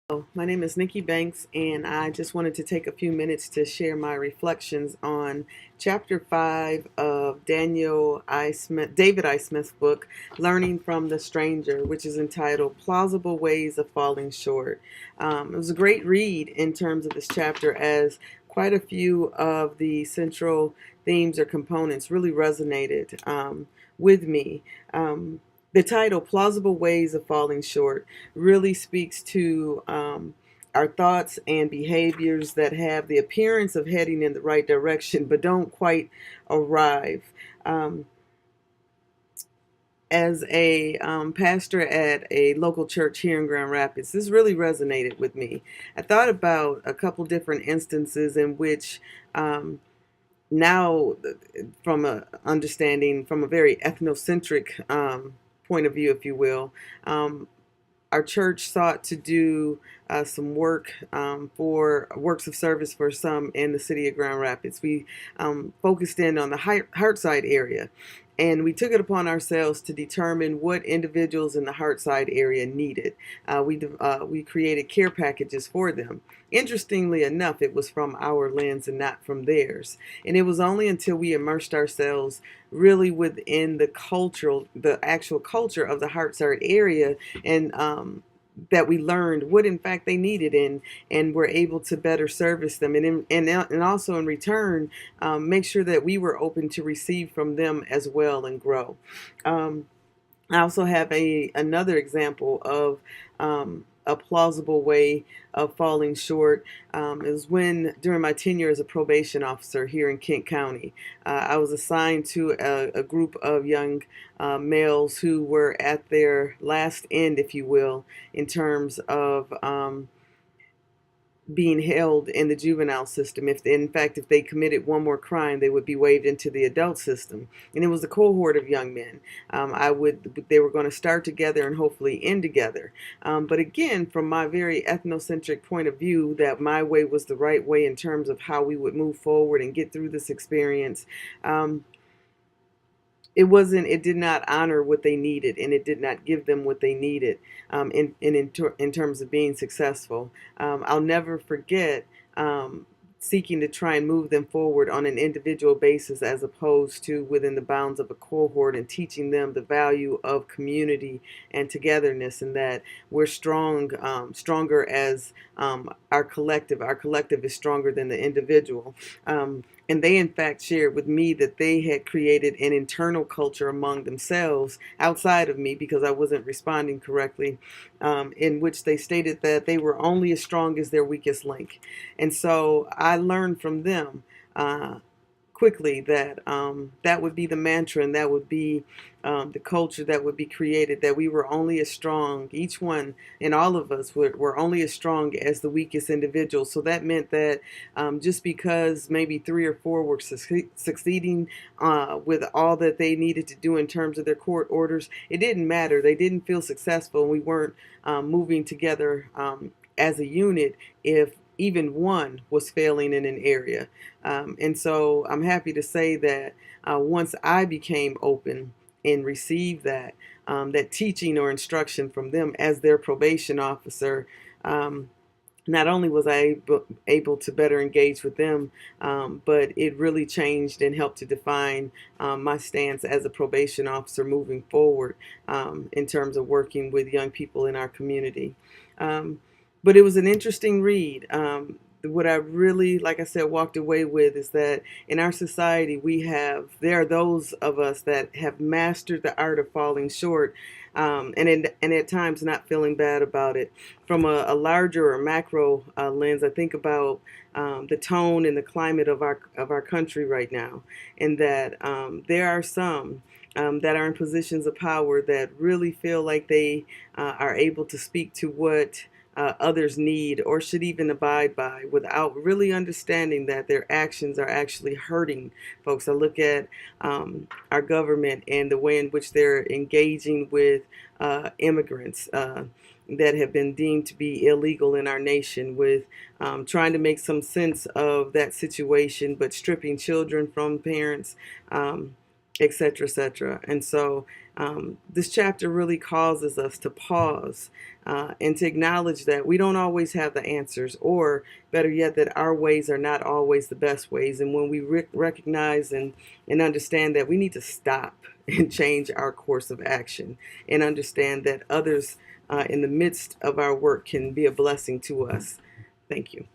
My name is Nikki Banks, and I just wanted to take a few minutes to share my reflections on Chapter 5 of David I. Smith's book, Learning from the Stranger, which is entitled Plausible Ways of Falling Short. It was a great read in terms of this chapter, as quite a few of the central themes or components really resonated with me. The title, Plausible Ways of Falling Short, really speaks to our thoughts and behaviors that have the appearance of heading in the right direction but don't quite arrive. Um, as a pastor at a local church here in Grand Rapids, this really resonated with me. I thought about a couple different instances in which now, from a understanding from a very ethnocentric point of view, if you will, our church sought to do some work for works of service for some in the city of Grand Rapids. We focused in on the Hartside area, and we took it upon ourselves to determine what individuals in the Hartside area needed. We created care packages for them. Interestingly enough, it was from our lens and not from theirs. And it was only until we immersed ourselves really within the actual culture of the Hartside area, and that we learned what in fact they needed, and were able to better service them, and also in return make sure that we were open to receive from them as well and grow. Um, I also have another example of a plausible way of falling short. Is when during my tenure as a probation officer here in Kent County, I was assigned to a group of young males who were at their last end, if you will, in terms of being held in the juvenile system. If in fact, if they committed one more crime, they would be waived into the adult system. And it was a cohort of young men. They were going to start together and hopefully end together. But again, from my very ethnocentric point of view, that my way was the right way in terms of how we would move forward and get through this experience. It did not honor what they needed, and it did not give them what they needed in terms of being successful. I'll never forget seeking to try and move them forward on an individual basis as opposed to within the bounds of a cohort, and teaching them the value of community and togetherness, and that we're stronger as our collective. Our collective is stronger than the individual. And they, in fact, shared with me that they had created an internal culture among themselves outside of me because I wasn't responding correctly, in which they stated that they were only as strong as their weakest link. And so I learned from them quickly that that would be the mantra, and that would be the culture that would be created, that we were only as strong, each one and all of us were only as strong as the weakest individual. So that meant that just because maybe three or four were succeeding with all that they needed to do in terms of their court orders, it didn't matter. They didn't feel successful, and we weren't moving together as a unit if even one was failing in an area. And so I'm happy to say that once I became open and received that teaching or instruction from them as their probation officer, not only was I able to better engage with them, but it really changed and helped to define my stance as a probation officer moving forward in terms of working with young people in our community. Um, but it was an interesting read. What I really, like I said, walked away with is that in our society, there are those of us that have mastered the art of falling short, and at times not feeling bad about it. From a larger or macro lens, I think about the tone and the climate of our country right now, and that there are some that are in positions of power that really feel like they are able to speak to what others need or should even abide by, without really understanding that their actions are actually hurting folks. I look at our government and the way in which they're engaging with immigrants that have been deemed to be illegal in our nation, with trying to make some sense of that situation, but stripping children from parents. etc., etc. And so this chapter really causes us to pause and to acknowledge that we don't always have the answers, or better yet, that our ways are not always the best ways. And when we recognize and understand that, we need to stop and change our course of action and understand that others in the midst of our work can be a blessing to us. Thank you.